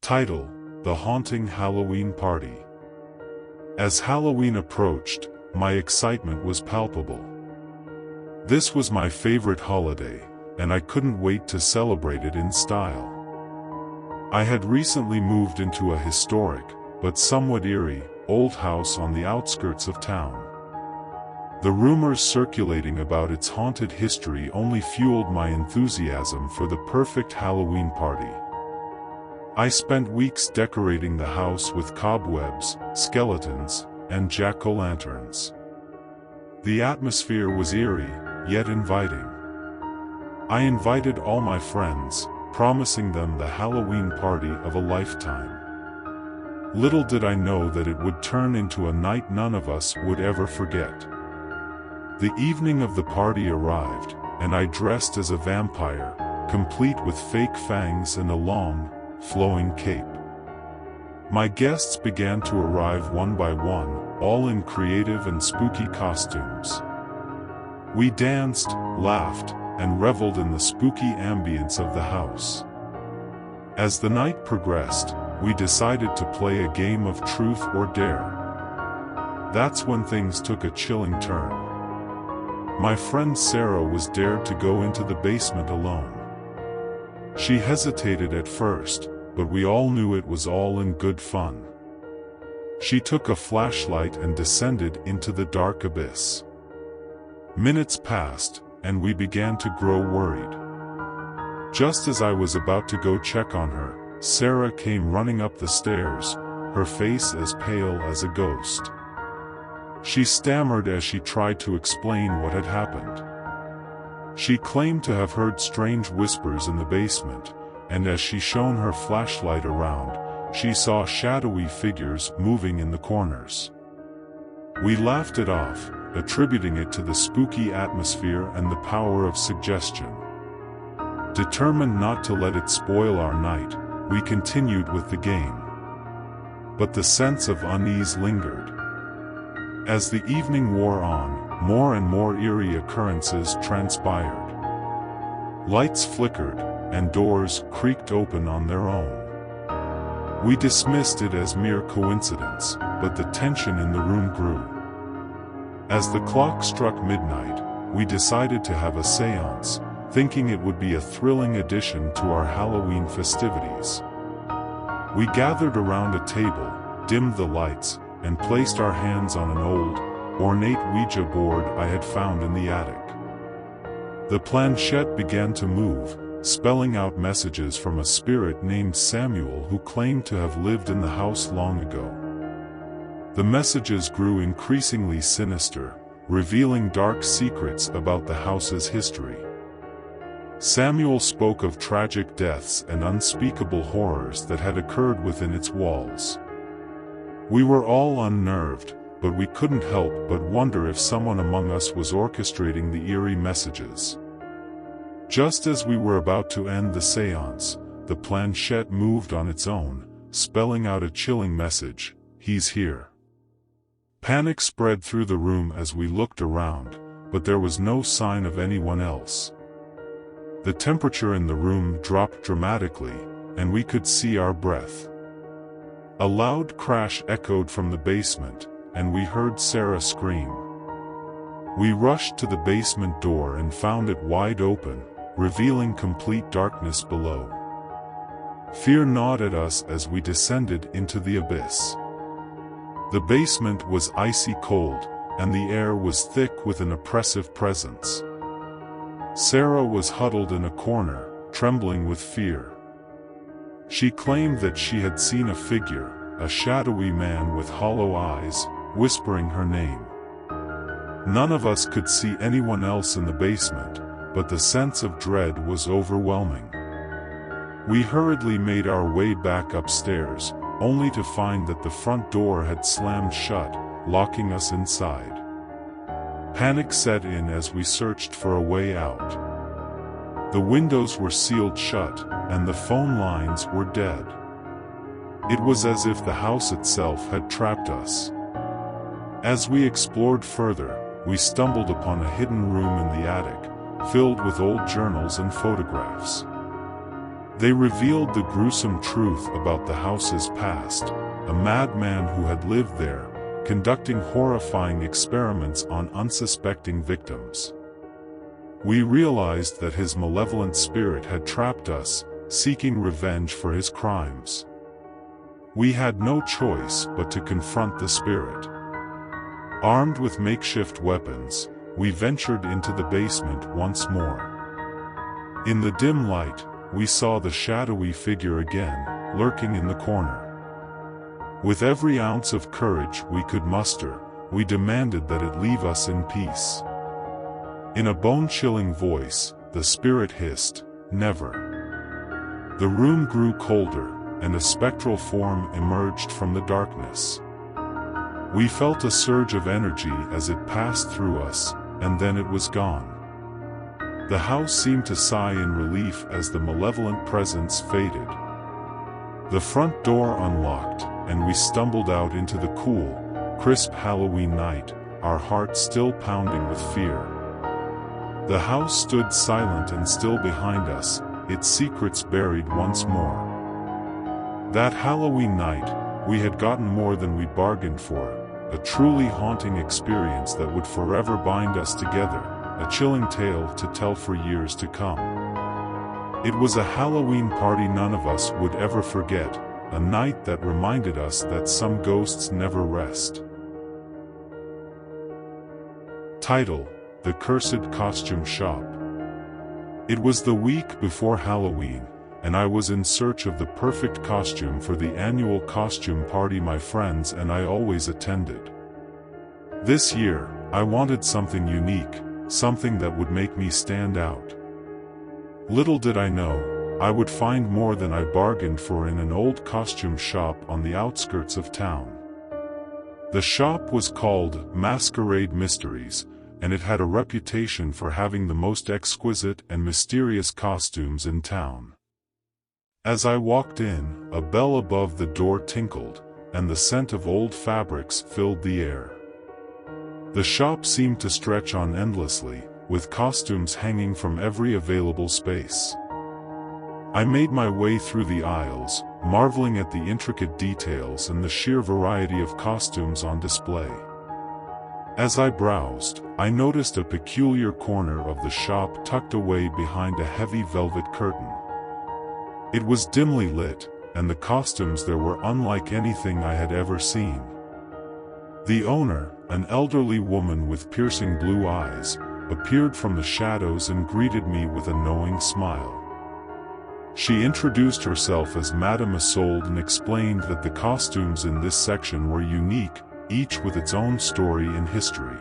Title: The Haunting Halloween Party. As Halloween approached, my excitement was palpable. This was my favorite holiday, and I couldn't wait to celebrate it in style. I had recently moved into a historic, but somewhat eerie, old house on the outskirts of town. The rumors circulating about its haunted history only fueled my enthusiasm for the perfect Halloween party. I spent weeks decorating the house with cobwebs, skeletons, and jack-o'-lanterns. The atmosphere was eerie, yet inviting. I invited all my friends, promising them the Halloween party of a lifetime. Little did I know that it would turn into a night none of us would ever forget. The evening of the party arrived, and I dressed as a vampire, complete with fake fangs and a long, flowing cape. My guests began to arrive one by one, all in creative and spooky costumes. We danced, laughed, and reveled in the spooky ambience of the house. As the night progressed, we decided to play a game of truth or dare. That's when things took a chilling turn. My friend Sarah was dared to go into the basement alone. She hesitated at first, but we all knew it was all in good fun. She took a flashlight and descended into the dark abyss. Minutes passed, and we began to grow worried. Just as I was about to go check on her, Sarah came running up the stairs, her face as pale as a ghost. She stammered as she tried to explain what had happened. She claimed to have heard strange whispers in the basement, and as she shone her flashlight around, she saw shadowy figures moving in the corners. We laughed it off, attributing it to the spooky atmosphere and the power of suggestion. Determined not to let it spoil our night, we continued with the game. But the sense of unease lingered. As the evening wore on, more and more eerie occurrences transpired. Lights flickered, and doors creaked open on their own. We dismissed it as mere coincidence, but the tension in the room grew. As the clock struck midnight, we decided to have a séance, thinking it would be a thrilling addition to our Halloween festivities. We gathered around a table, dimmed the lights, and placed our hands on an old, ornate Ouija board I had found in the attic. The planchette began to move, spelling out messages from a spirit named Samuel who claimed to have lived in the house long ago. The messages grew increasingly sinister, revealing dark secrets about the house's history. Samuel spoke of tragic deaths and unspeakable horrors that had occurred within its walls. We were all unnerved, but we couldn't help but wonder if someone among us was orchestrating the eerie messages. Just as we were about to end the séance, the planchette moved on its own, spelling out a chilling message: "He's here." Panic spread through the room as we looked around, but there was no sign of anyone else. The temperature in the room dropped dramatically, and we could see our breath. A loud crash echoed from the basement, and we heard Sarah scream. We rushed to the basement door and found it wide open, revealing complete darkness below. Fear gnawed at us as we descended into the abyss. The basement was icy cold, and the air was thick with an oppressive presence. Sarah was huddled in a corner, trembling with fear. She claimed that she had seen a figure, a shadowy man with hollow eyes, whispering her name. None of us could see anyone else in the basement, but the sense of dread was overwhelming. We hurriedly made our way back upstairs, only to find that the front door had slammed shut, locking us inside. Panic set in as we searched for a way out. The windows were sealed shut, and the phone lines were dead. It was as if the house itself had trapped us. As we explored further, we stumbled upon a hidden room in the attic, filled with old journals and photographs. They revealed the gruesome truth about the house's past, a madman who had lived there, conducting horrifying experiments on unsuspecting victims. We realized that his malevolent spirit had trapped us, seeking revenge for his crimes. We had no choice but to confront the spirit. Armed with makeshift weapons, we ventured into the basement once more. In the dim light, we saw the shadowy figure again, lurking in the corner. With every ounce of courage we could muster, we demanded that it leave us in peace. In a bone-chilling voice, the spirit hissed, "Never." The room grew colder, and a spectral form emerged from the darkness. We felt a surge of energy as it passed through us, and then it was gone. The house seemed to sigh in relief as the malevolent presence faded. The front door unlocked, and we stumbled out into the cool, crisp Halloween night, our hearts still pounding with fear. The house stood silent and still behind us, its secrets buried once more. That Halloween night, we had gotten more than we bargained for, a truly haunting experience that would forever bind us together, a chilling tale to tell for years to come. It was a Halloween party none of us would ever forget, a night that reminded us that some ghosts never rest. Title: The Cursed Costume Shop. It was the week before Halloween, and I was in search of the perfect costume for the annual costume party my friends and I always attended. This year, I wanted something unique, something that would make me stand out. Little did I know, I would find more than I bargained for in an old costume shop on the outskirts of town. The shop was called Masquerade Mysteries, and it had a reputation for having the most exquisite and mysterious costumes in town. As I walked in, a bell above the door tinkled, and the scent of old fabrics filled the air. The shop seemed to stretch on endlessly, with costumes hanging from every available space. I made my way through the aisles, marveling at the intricate details and the sheer variety of costumes on display. As I browsed, I noticed a peculiar corner of the shop tucked away behind a heavy velvet curtain. It was dimly lit, and the costumes there were unlike anything I had ever seen. The owner, an elderly woman with piercing blue eyes, appeared from the shadows and greeted me with a knowing smile. She introduced herself as Madame Isolde and explained that the costumes in this section were unique, each with its own story and history.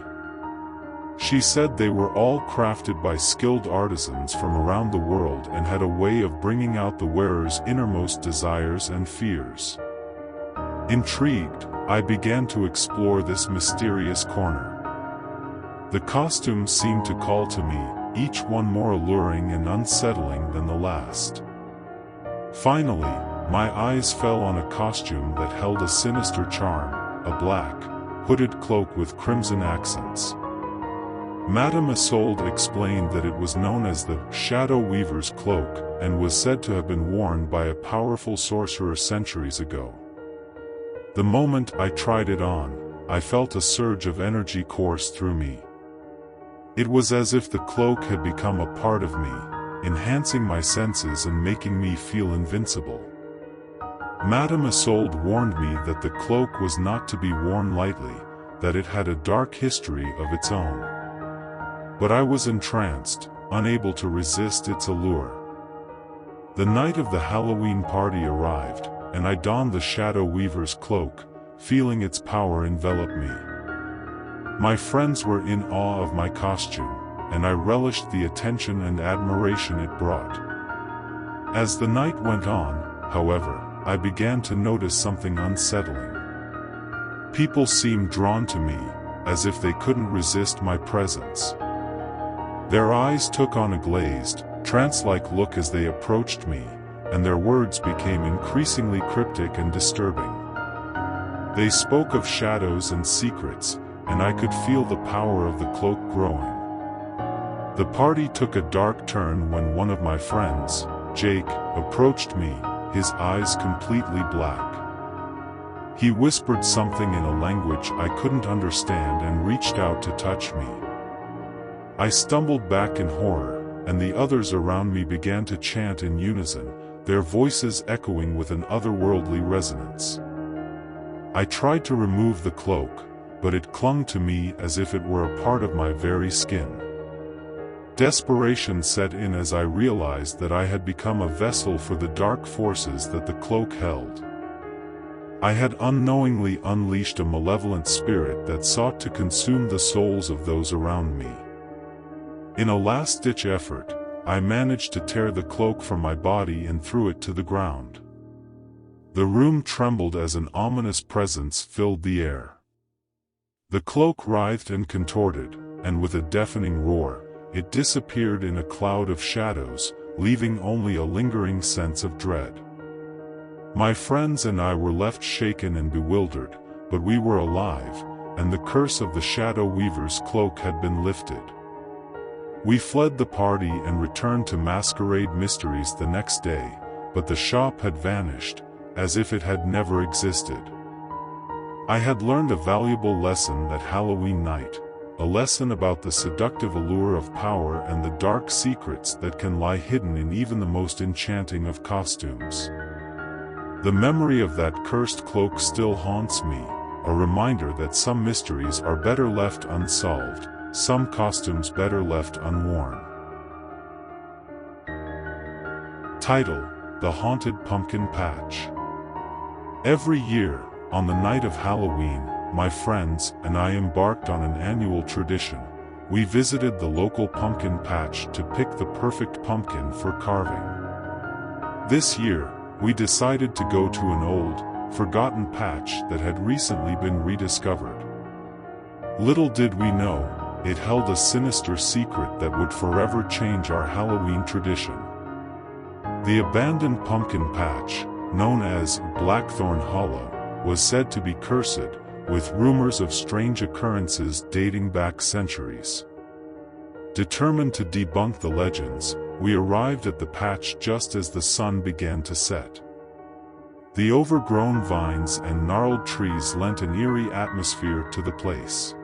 She said they were all crafted by skilled artisans from around the world and had a way of bringing out the wearer's innermost desires and fears. Intrigued, I began to explore this mysterious corner. The costumes seemed to call to me, each one more alluring and unsettling than the last. Finally, my eyes fell on a costume that held a sinister charm, a black, hooded cloak with crimson accents. Madame Isolde explained that it was known as the Shadow Weaver's Cloak, and was said to have been worn by a powerful sorcerer centuries ago. The moment I tried it on, I felt a surge of energy course through me. It was as if the cloak had become a part of me, enhancing my senses and making me feel invincible. Madame Isolde warned me that the cloak was not to be worn lightly, that it had a dark history of its own. But I was entranced, unable to resist its allure. The night of the Halloween party arrived, and I donned the Shadow Weaver's cloak, feeling its power envelop me. My friends were in awe of my costume, and I relished the attention and admiration it brought. As the night went on, however, I began to notice something unsettling. People seemed drawn to me, as if they couldn't resist my presence. Their eyes took on a glazed, trance-like look as they approached me, and their words became increasingly cryptic and disturbing. They spoke of shadows and secrets, and I could feel the power of the cloak growing. The party took a dark turn when one of my friends, Jake, approached me, his eyes completely black. He whispered something in a language I couldn't understand and reached out to touch me. I stumbled back in horror, and the others around me began to chant in unison, their voices echoing with an otherworldly resonance. I tried to remove the cloak, but it clung to me as if it were a part of my very skin. Desperation set in as I realized that I had become a vessel for the dark forces that the cloak held. I had unknowingly unleashed a malevolent spirit that sought to consume the souls of those around me. In a last-ditch effort, I managed to tear the cloak from my body and threw it to the ground. The room trembled as an ominous presence filled the air. The cloak writhed and contorted, and with a deafening roar, it disappeared in a cloud of shadows, leaving only a lingering sense of dread. My friends and I were left shaken and bewildered, but we were alive, and the curse of the Shadow Weaver's cloak had been lifted. We fled the party and returned to Masquerade Mysteries the next day, but the shop had vanished, as if it had never existed. I had learned a valuable lesson that Halloween night, a lesson about the seductive allure of power and the dark secrets that can lie hidden in even the most enchanting of costumes. The memory of that cursed cloak still haunts me, a reminder that some mysteries are better left unsolved, some costumes better left unworn. Title: The Haunted Pumpkin Patch. Every year, on the night of Halloween, my friends and I embarked on an annual tradition. We visited the local pumpkin patch to pick the perfect pumpkin for carving. This year, we decided to go to an old, forgotten patch that had recently been rediscovered. Little did we know, it held a sinister secret that would forever change our Halloween tradition. The abandoned pumpkin patch, known as Blackthorn Hollow, was said to be cursed, with rumors of strange occurrences dating back centuries. Determined to debunk the legends, we arrived at the patch just as the sun began to set. The overgrown vines and gnarled trees lent an eerie atmosphere to the place.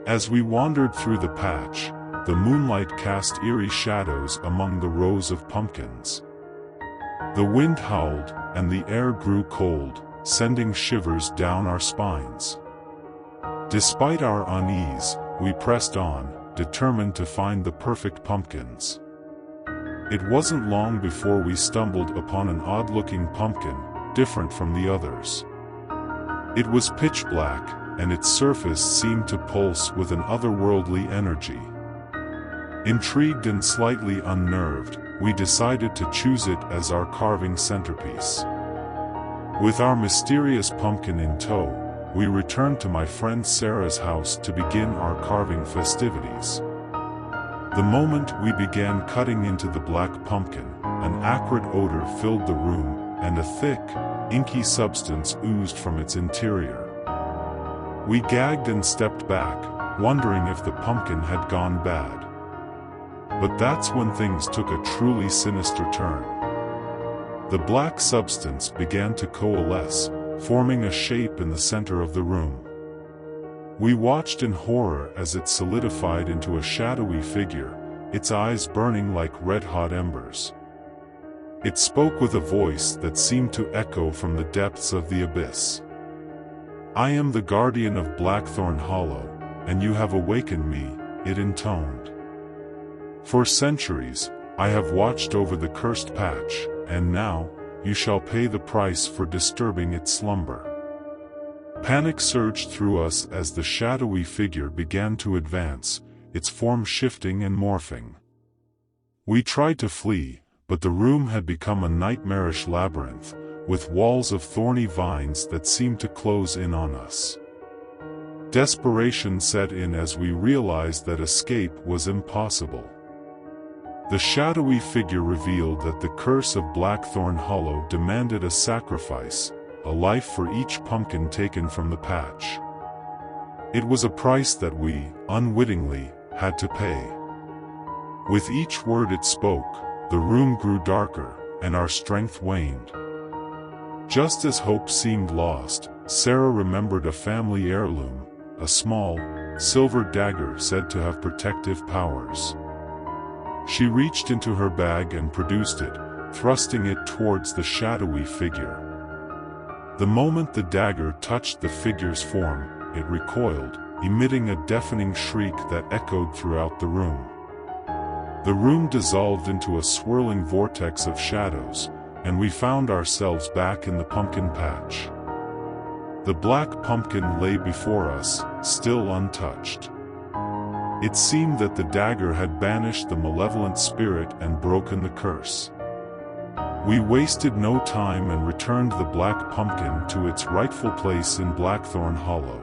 As we wandered through the patch, the moonlight cast eerie shadows among the rows of pumpkins. The wind howled, and the air grew cold, sending shivers down our spines. Despite our unease, we pressed on, determined to find the perfect pumpkins. It wasn't long before we stumbled upon an odd-looking pumpkin, different from the others. It was pitch black, and its surface seemed to pulse with an otherworldly energy. Intrigued and slightly unnerved, we decided to choose it as our carving centerpiece. With our mysterious pumpkin in tow, we returned to my friend Sarah's house to begin our carving festivities. The moment we began cutting into the black pumpkin, an acrid odor filled the room, and a thick, inky substance oozed from its interior. We gagged and stepped back, wondering if the pumpkin had gone bad. But that's when things took a truly sinister turn. The black substance began to coalesce, forming a shape in the center of the room. We watched in horror as it solidified into a shadowy figure, its eyes burning like red-hot embers. It spoke with a voice that seemed to echo from the depths of the abyss. "I am the guardian of Blackthorn Hollow, and you have awakened me," it intoned. "For centuries, I have watched over the cursed patch, and now, you shall pay the price for disturbing its slumber." Panic surged through us as the shadowy figure began to advance, its form shifting and morphing. We tried to flee, but the room had become a nightmarish labyrinth, with walls of thorny vines that seemed to close in on us. Desperation set in as we realized that escape was impossible. The shadowy figure revealed that the curse of Blackthorn Hollow demanded a sacrifice, a life for each pumpkin taken from the patch. It was a price that we, unwittingly, had to pay. With each word it spoke, the room grew darker, and our strength waned. Just as hope seemed lost, Sarah remembered a family heirloom, a small, silver dagger said to have protective powers. She reached into her bag and produced it, thrusting it towards the shadowy figure. The moment the dagger touched the figure's form, it recoiled, emitting a deafening shriek that echoed throughout the room. The room dissolved into a swirling vortex of shadows, and we found ourselves back in the pumpkin patch. The black pumpkin lay before us, still untouched. It seemed that the dagger had banished the malevolent spirit and broken the curse. We wasted no time and returned the black pumpkin to its rightful place in Blackthorn Hollow.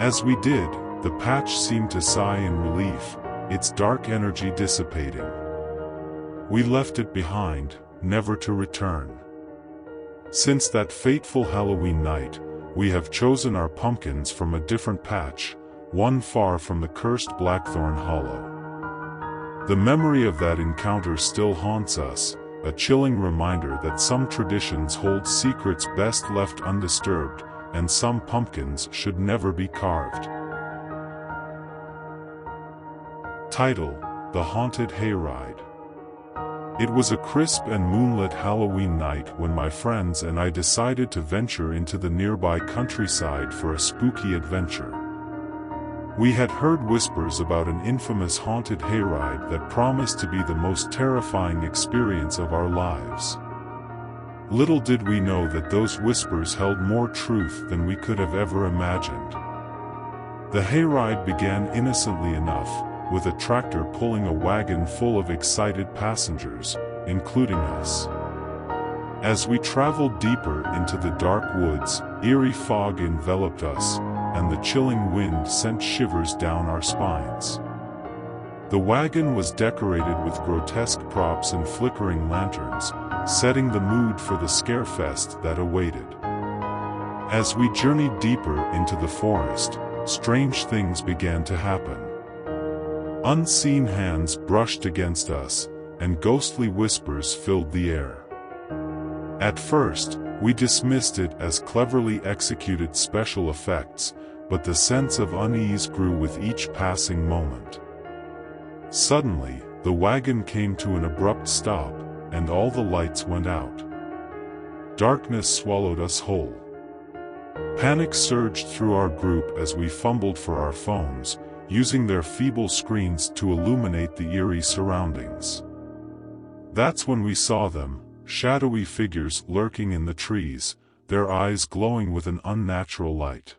As we did, the patch seemed to sigh in relief, its dark energy dissipating. We left it behind, never to return. Since that fateful Halloween night, we have chosen our pumpkins from a different patch, one far from the cursed Blackthorn Hollow. The memory of that encounter still haunts us, a chilling reminder that some traditions hold secrets best left undisturbed, and some pumpkins should never be carved. Title: The Haunted Hayride. It was a crisp and moonlit Halloween night when my friends and I decided to venture into the nearby countryside for a spooky adventure. We had heard whispers about an infamous haunted hayride that promised to be the most terrifying experience of our lives. Little did we know that those whispers held more truth than we could have ever imagined. The hayride began innocently enough, with a tractor pulling a wagon full of excited passengers, including us. As we traveled deeper into the dark woods, eerie fog enveloped us, and the chilling wind sent shivers down our spines. The wagon was decorated with grotesque props and flickering lanterns, setting the mood for the scarefest that awaited. As we journeyed deeper into the forest, strange things began to happen. Unseen hands brushed against us, and ghostly whispers filled the air. At first, we dismissed it as cleverly executed special effects, but the sense of unease grew with each passing moment. Suddenly, the wagon came to an abrupt stop, and all the lights went out. Darkness swallowed us whole. Panic surged through our group as we fumbled for our phones, using their feeble screens to illuminate the eerie surroundings. That's when we saw them, shadowy figures lurking in the trees, their eyes glowing with an unnatural light.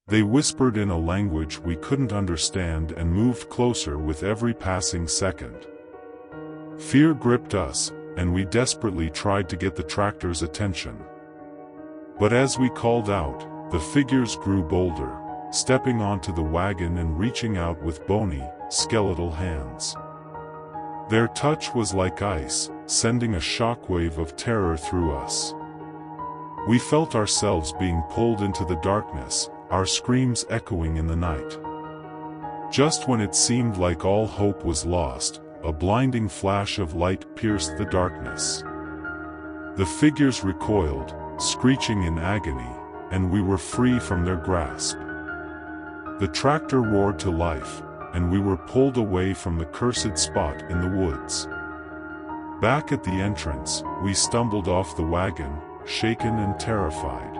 They whispered in a language we couldn't understand and moved closer with every passing second. Fear gripped us, and we desperately tried to get the tractor's attention. But as we called out, the figures grew bolder, stepping onto the wagon and reaching out with bony, skeletal hands. Their touch was like ice, sending a shockwave of terror through us. We felt ourselves being pulled into the darkness, our screams echoing in the night. Just when it seemed like all hope was lost, a blinding flash of light pierced the darkness. The figures recoiled, screeching in agony, and we were free from their grasp. The tractor roared to life, and we were pulled away from the cursed spot in the woods. Back at the entrance, we stumbled off the wagon, shaken and terrified.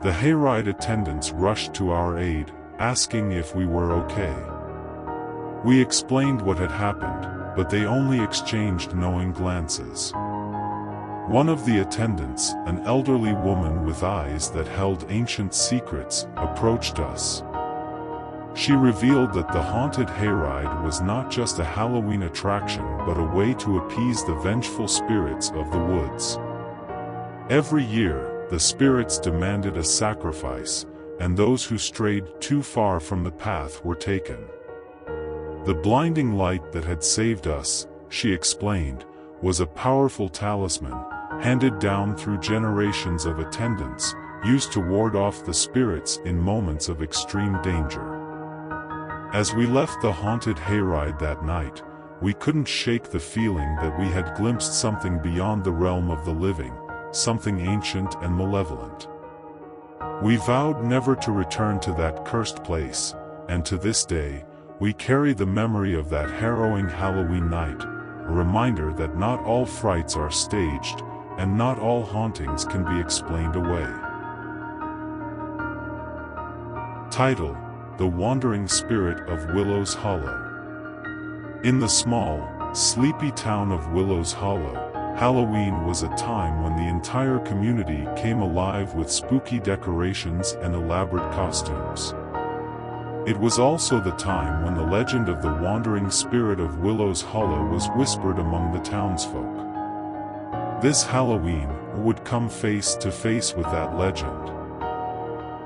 The hayride attendants rushed to our aid, asking if we were okay. We explained what had happened, but they only exchanged knowing glances. One of the attendants, an elderly woman with eyes that held ancient secrets, approached us. She revealed that the haunted hayride was not just a Halloween attraction but a way to appease the vengeful spirits of the woods. Every year, the spirits demanded a sacrifice, and those who strayed too far from the path were taken. The blinding light that had saved us, she explained, was a powerful talisman, handed down through generations of attendants, used to ward off the spirits in moments of extreme danger. As we left the haunted hayride that night, we couldn't shake the feeling that we had glimpsed something beyond the realm of the living, something ancient and malevolent. We vowed never to return to that cursed place, and to this day, we carry the memory of that harrowing Halloween night, a reminder that not all frights are staged, and not all hauntings can be explained away. Title: The Wandering Spirit of Willows Hollow. In the small, sleepy town of Willows Hollow, Halloween was a time when the entire community came alive with spooky decorations and elaborate costumes. It was also the time when the legend of the wandering spirit of Willows Hollow was whispered among the townsfolk. This Halloween, would come face to face with that legend.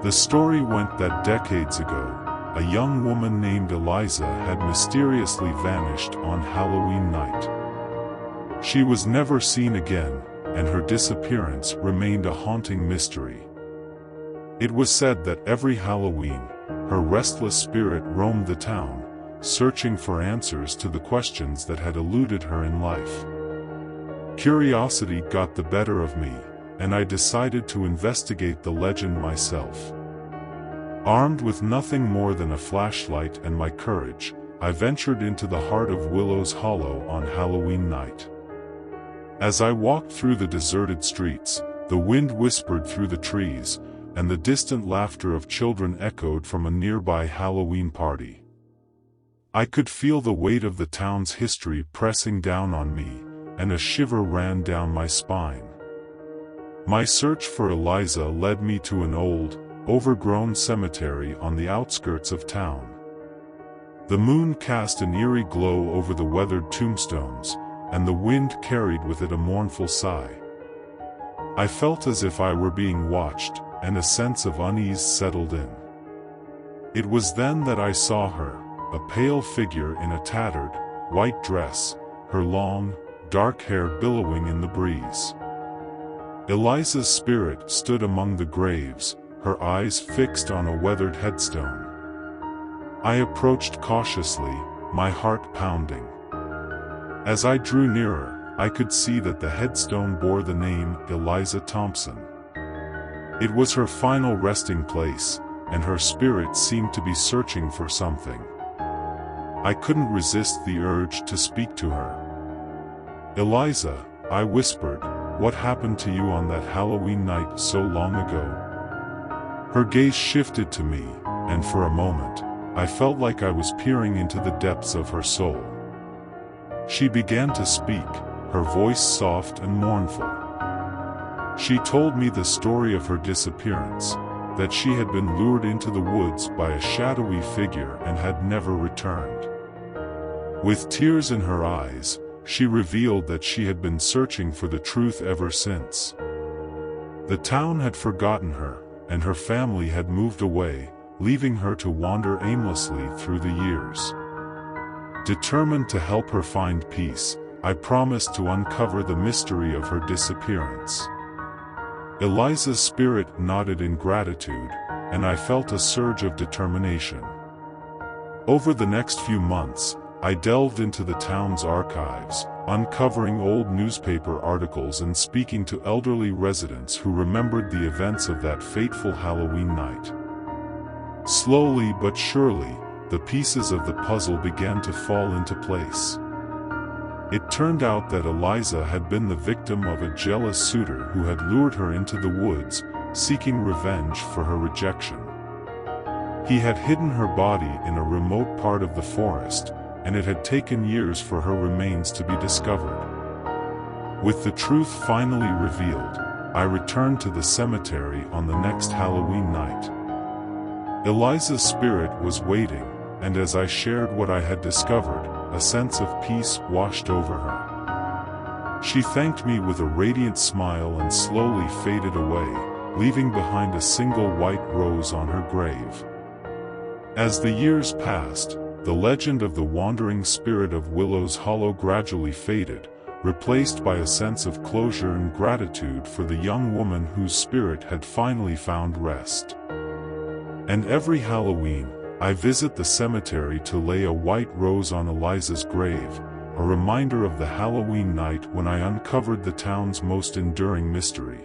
The story went that decades ago, a young woman named Eliza had mysteriously vanished on Halloween night. She was never seen again, and her disappearance remained a haunting mystery. It was said that every Halloween, her restless spirit roamed the town, searching for answers to the questions that had eluded her in life. Curiosity got the better of me, and I decided to investigate the legend myself. Armed with nothing more than a flashlight and my courage, I ventured into the heart of Willows Hollow on Halloween night. As I walked through the deserted streets, the wind whispered through the trees, and the distant laughter of children echoed from a nearby Halloween party. I could feel the weight of the town's history pressing down on me, and a shiver ran down my spine. My search for Eliza led me to an old, overgrown cemetery on the outskirts of town. The moon cast an eerie glow over the weathered tombstones, and the wind carried with it a mournful sigh. I felt as if I were being watched, and a sense of unease settled in. It was then that I saw her, a pale figure in a tattered, white dress, her long, dark hair billowing in the breeze. Eliza's spirit stood among the graves, her eyes fixed on a weathered headstone. I approached cautiously, my heart pounding. As I drew nearer, I could see that the headstone bore the name Eliza Thompson. It was her final resting place, and her spirit seemed to be searching for something. I couldn't resist the urge to speak to her. "Eliza," I whispered, "what happened to you on that Halloween night so long ago?" Her gaze shifted to me, and for a moment, I felt like I was peering into the depths of her soul. She began to speak, her voice soft and mournful. She told me the story of her disappearance, that she had been lured into the woods by a shadowy figure and had never returned. With tears in her eyes, she revealed that she had been searching for the truth ever since. The town had forgotten her, and her family had moved away, leaving her to wander aimlessly through the years. Determined to help her find peace, I promised to uncover the mystery of her disappearance. Eliza's spirit nodded in gratitude, and I felt a surge of determination. Over the next few months, I delved into the town's archives, uncovering old newspaper articles and speaking to elderly residents who remembered the events of that fateful Halloween night. Slowly but surely, the pieces of the puzzle began to fall into place. It turned out that Eliza had been the victim of a jealous suitor who had lured her into the woods, seeking revenge for her rejection. He had hidden her body in a remote part of the forest, and it had taken years for her remains to be discovered. With the truth finally revealed, I returned to the cemetery on the next Halloween night. Eliza's spirit was waiting, and as I shared what I had discovered, a sense of peace washed over her. She thanked me with a radiant smile and slowly faded away, leaving behind a single white rose on her grave. As the years passed, the legend of the wandering spirit of Willows Hollow gradually faded, replaced by a sense of closure and gratitude for the young woman whose spirit had finally found rest. And every Halloween, I visit the cemetery to lay a white rose on Eliza's grave, a reminder of the Halloween night when I uncovered the town's most enduring mystery.